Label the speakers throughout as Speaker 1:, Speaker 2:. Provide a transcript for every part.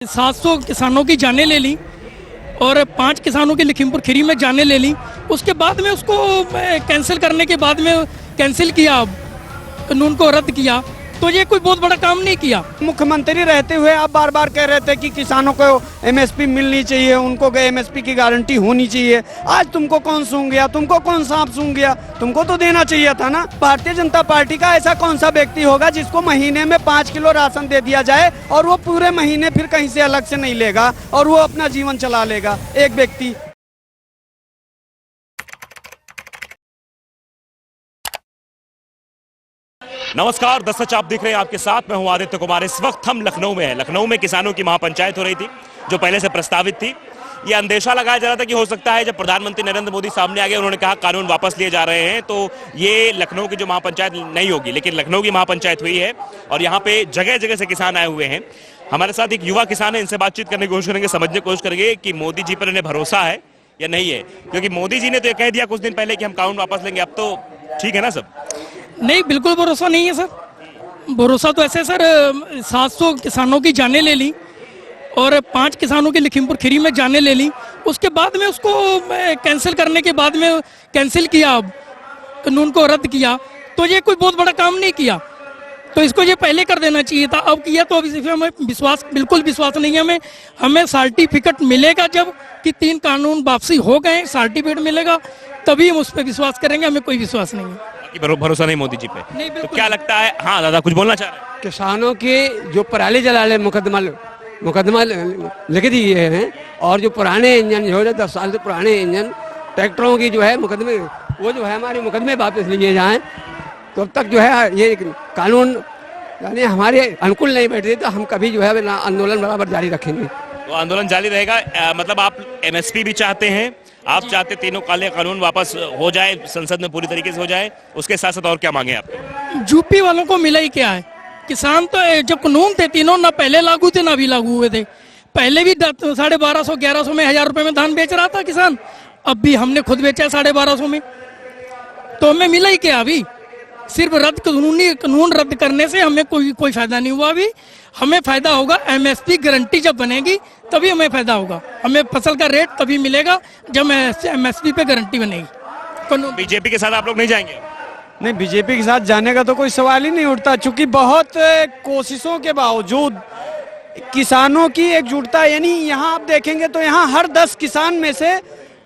Speaker 1: 700 किसानों की जानें ले ली और 5 किसानों की लखीमपुर खीरी में जानें ले ली। उसके बाद में उसको कैंसिल करने के बाद में कैंसिल किया, कानून को रद्द किया, तो ये कोई बहुत बड़ा काम नहीं किया।
Speaker 2: मुख्यमंत्री रहते हुए आप बार बार कह रहे थे कि किसानों को एमएसपी मिलनी चाहिए, उनको एमएसपी की गारंटी होनी चाहिए। आज तुमको कौन सूंघ गया, तुमको कौन सांप सूंघ गया? तुमको तो देना चाहिए था ना। भारतीय जनता पार्टी का ऐसा कौन सा व्यक्ति होगा जिसको महीने में 5 किलो राशन दे दिया जाए और वो पूरे महीने फिर कहीं से अलग से नहीं लेगा और वो अपना जीवन चला लेगा? एक व्यक्ति।
Speaker 3: नमस्कार, दस सच आप दिख रहे हैं, आपके साथ मैं हूं आदित्य कुमार। इस वक्त हम लखनऊ में हैं। लखनऊ में किसानों की महापंचायत हो रही थी जो पहले से प्रस्तावित थी। ये अंदेशा लगाया जा रहा था कि हो सकता है जब प्रधानमंत्री नरेंद्र मोदी सामने आ गए, उन्होंने कहा कानून वापस लिए जा रहे हैं, तो ये लखनऊ की जो महापंचायत नहीं होगी। लेकिन लखनऊ की महापंचायत हुई है और यहाँ पे जगह जगह से किसान आए हुए हैं। हमारे साथ एक युवा किसान है, इनसे बातचीत करने की कोशिश करेंगे, समझने की कोशिश करेंगे कि मोदी जी पर इन्हें भरोसा है या नहीं है। क्योंकि मोदी जी ने तो ये कह दिया कुछ दिन पहले कि हम कानून वापस लेंगे, अब तो ठीक है ना सब?
Speaker 1: नहीं, बिल्कुल भरोसा नहीं है सर। भरोसा तो ऐसे सर, 700 किसानों की जानें ले ली और 5 किसानों की लखीमपुर खीरी में जानें ले ली। उसके बाद में उसको कैंसिल करने के बाद में कैंसिल किया, कानून को रद्द किया, तो ये कोई बहुत बड़ा काम नहीं किया। तो इसको ये पहले कर देना चाहिए था, अब किया तो अब इस पर हमें बिल्कुल विश्वास नहीं है। हमें सर्टिफिकेट मिलेगा जब कि 3 कानून वापसी हो गए, सर्टिफिकेट मिलेगा तभी हम उस पर विश्वास करेंगे। हमें कोई विश्वास नहीं है
Speaker 3: कि भरोसा नहीं मोदी जी पे।
Speaker 1: नहीं,
Speaker 3: तो क्या लगता है? हाँ दादा, कुछ बोलना चाह रहे हैं?
Speaker 4: किसानों के जो पराली जलाने मुकदमा लिख दिए हैं और जो पुराने इंजन जो है 10 साल से पुराने इंजन ट्रैक्टरों की जो है मुकदमे, वो जो है हमारे मुकदमे वापस लिए जाएं, तो अब तक जो है ये कानून यानी हमारे अनुकूल नहीं बैठते, तो हम कभी जो है आंदोलन बराबर जारी रखेंगे।
Speaker 3: तो आंदोलन जारी रहेगा। मतलब आप एमएसपी भी चाहते हैं, आप चाहते तीनों काले कानून वापस हो जाए, संसद में पूरी तरीके से हो जाए, उसके साथ साथ और क्या मांगे आप?
Speaker 1: यूपी वालों को मिला ही क्या है? किसान तो जब कानून थे तीनों, ना पहले लागू थे ना अभी लागू हुए थे। पहले भी 1250, 1100 में, 1000 रुपए में धान बेच रहा था किसान, अब भी हमने खुद बेचा 1250 में। तो हमें मिला ही क्या? अभी सिर्फ कानून रद्द करने से हमें कोई फायदा नहीं हुआ। अभी हमें फायदा होगा एमएसपी गारंटी जब बनेगी, तभी हमें फायदा होगा। हमें फसल का रेट तभी मिलेगा जब एमएसपी पे गारंटी बनेगी।
Speaker 3: बीजेपी के साथ आप लोग नहीं जाएंगे?
Speaker 2: नहीं, बीजेपी के साथ जाने का तो कोई सवाल ही नहीं उठता, चूंकि बहुत कोशिशों के बावजूद किसानों की एकजुटता, यानी यहाँ आप देखेंगे तो यहाँ हर 10 किसान में से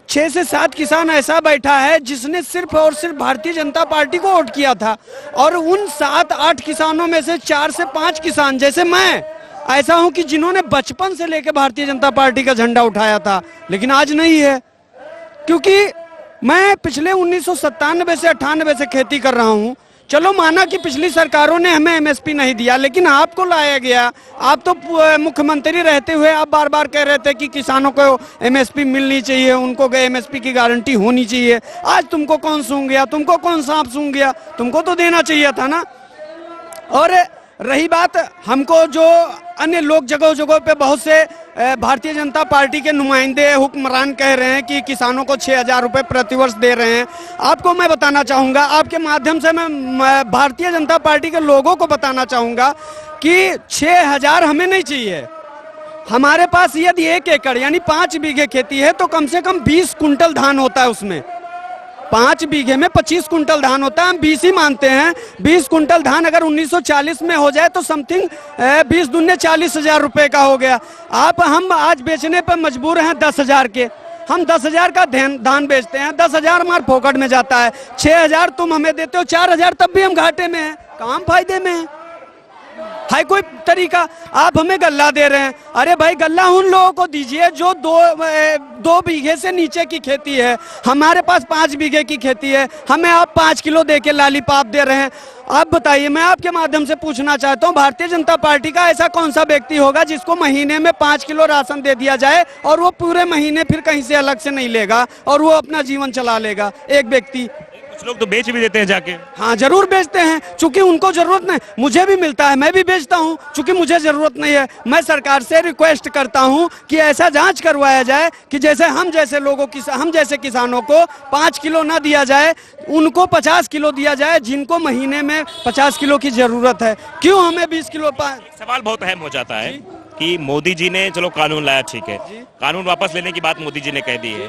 Speaker 2: 6 से 7 किसान ऐसा बैठा है जिसने सिर्फ और सिर्फ भारतीय जनता पार्टी को वोट किया था। और उन 7-8 किसानों में से 4 से 5 किसान, जैसे मैं ऐसा हूं कि जिन्होंने बचपन से लेकर भारतीय जनता पार्टी का झंडा उठाया था, लेकिन आज नहीं है। क्योंकि मैं पिछले 1997 से 98 से खेती कर रहा हूं। चलो माना कि पिछली सरकारों ने हमें एमएसपी नहीं दिया, लेकिन आपको लाया गया। आप तो मुख्यमंत्री रहते हुए आप बार बार कह रहे थे कि किसानों को एमएसपी मिलनी चाहिए, उनको एमएसपी की गारंटी होनी चाहिए। आज तुमको कौन सूंघ गया, तुमको कौन सांप सूंघ गया? तुमको तो देना चाहिए था ना। और रही बात, हमको जो अन्य लोग जगह जगह पे बहुत से भारतीय जनता पार्टी के नुमाइंदे हुक्मरान कह रहे हैं कि किसानों को 6000 रुपये प्रतिवर्ष दे रहे हैं। आपको मैं बताना चाहूँगा, आपके माध्यम से मैं भारतीय जनता पार्टी के लोगों को बताना चाहूँगा कि 6000 हमें नहीं चाहिए। हमारे पास यदि 1 एकड़ यानी 5 बीघे खेती है तो कम से कम 20 कुंटल धान होता है। उसमें 5 बीघे में 25 कुंटल धान होता है। हम 20 ही मानते हैं। 20 कुंटल धान अगर 1940 में हो जाए तो समथिंग 20 दूने 40,000 रुपए का हो गया। हम आज बेचने पर मजबूर हैं 10,000 के। हम 10,000 का धान बेचते हैं, 10,000 हमारे पॉकेट में जाता है। 6,000 तुम हमें देते हो, 4,000 तब भी हम घाटे में हैं। काम फायदे में है? हाई कोई तरीका? आप हमें गल्ला दे रहे हैं। अरे भाई, गल्ला उन लोगों को दीजिए जो 2 बीघे से नीचे की खेती है। हमारे पास 5 बीघे की खेती है, हमें आप 5 किलो दे के लालीपाप दे रहे हैं। आप बताइए, मैं आपके माध्यम से पूछना चाहता हूँ, भारतीय जनता पार्टी का ऐसा कौन सा व्यक्ति होगा जिसको महीने में 5 किलो राशन दे दिया जाए और वो पूरे महीने फिर कहीं से अलग से नहीं लेगा और वो अपना जीवन चला लेगा? एक व्यक्ति।
Speaker 3: कुछ लोग तो बेच भी देते हैं जाके।
Speaker 2: हाँ, जरूर बेचते हैं, चूंकि उनको जरूरत नहीं। मुझे भी मिलता है, मैं भी बेचता हूँ, चूंकि मुझे जरूरत नहीं है। मैं सरकार से रिक्वेस्ट करता हूँ कि ऐसा जांच करवाया जाए कि जैसे हम जैसे किसानों को 5 किलो ना दिया जाए, उनको 50 किलो दिया जाए, जिनको महीने में 50 किलो की जरूरत है। क्यों हमें 20 किलो?
Speaker 3: सवाल बहुत अहम हो जाता है कि मोदी जी ने चलो कानून लाया, ठीक है, कानून वापस लेने की बात मोदी जी ने कह दी है,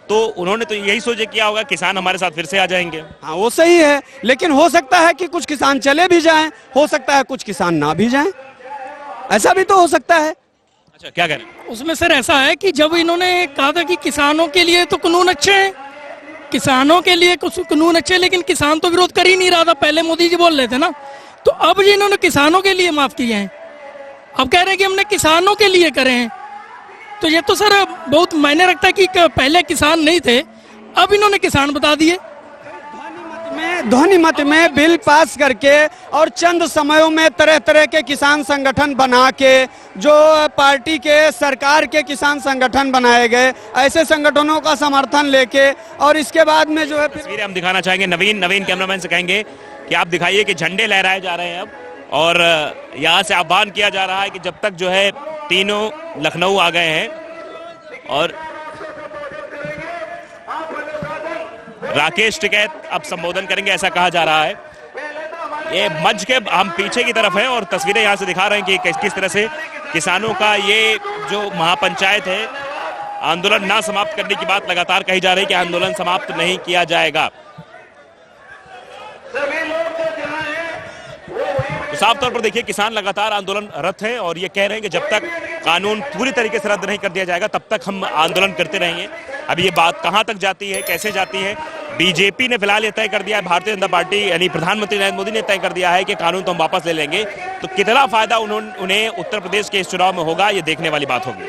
Speaker 3: तो उन्होंने तो यही सोचे किया होगा किसान हमारे साथ फिर से आ जाएंगे।
Speaker 2: हाँ वो सही है, लेकिन हो सकता है कि कुछ किसान चले भी जाएं, हो सकता है कुछ किसान ना भी जाएं, ऐसा भी तो हो सकता है।
Speaker 3: अच्छा, क्या कह रहे हैं?
Speaker 1: उसमें सर ऐसा है कि जब इन्होंने कहा था कि किसानों के लिए तो कानून अच्छे हैं, किसानों के लिए कुछ कानून अच्छे हैं, लेकिन किसान तो विरोध कर ही नहीं रहा था, पहले मोदी जी बोल रहे थे ना। तो अब जी इन्होंने किसानों के लिए माफ किए हैं, अब कह रहे हैं कि हमने किसानों के लिए करे हैं। तो ये तो सर बहुत मायने रखता है कि पहले किसान नहीं थे, अब इन्होंने किसान बता दिए।
Speaker 2: ध्वनि मत में बिल पास करके और चंद समयों में तरह तरह के किसान संगठन बना के, जो पार्टी के सरकार के किसान संगठन बनाए गए, ऐसे संगठनों का समर्थन लेके और इसके बाद में जो है
Speaker 3: तस्वीरें हम दिखाना चाहेंगे। नवीन कैमरामैन से कहेंगे कि आप दिखाइए कि झंडे लहराए जा रहे हैं अब, और यहाँ से आह्वान किया जा रहा है कि जब तक जो है तीनों लखनऊ आ गए हैं, और राकेश टिकैत अब संबोधन करेंगे ऐसा कहा जा रहा है। ये मंच के हम पीछे की तरफ है और तस्वीरें यहाँ से दिखा रहे हैं कि किस तरह से किसानों का ये जो महापंचायत है, आंदोलन ना समाप्त करने की बात लगातार कही जा रही है कि आंदोलन समाप्त नहीं किया जाएगा। तो साफ तौर पर देखिए किसान लगातार आंदोलनरत हैं और ये कह रहे हैं कि जब तक कानून पूरी तरीके से रद्द नहीं कर दिया जाएगा तब तक हम आंदोलन करते रहेंगे। अभी ये बात कहां तक जाती है, कैसे जाती है, बीजेपी ने फिलहाल ये तय कर दिया है, भारतीय जनता पार्टी यानी प्रधानमंत्री नरेंद्र मोदी ने तय कर दिया है कि कानून तो हम वापस ले लेंगे। तो कितना फायदा उन्हें उत्तर प्रदेश के इस चुनाव में होगा, ये देखने वाली बात होगी।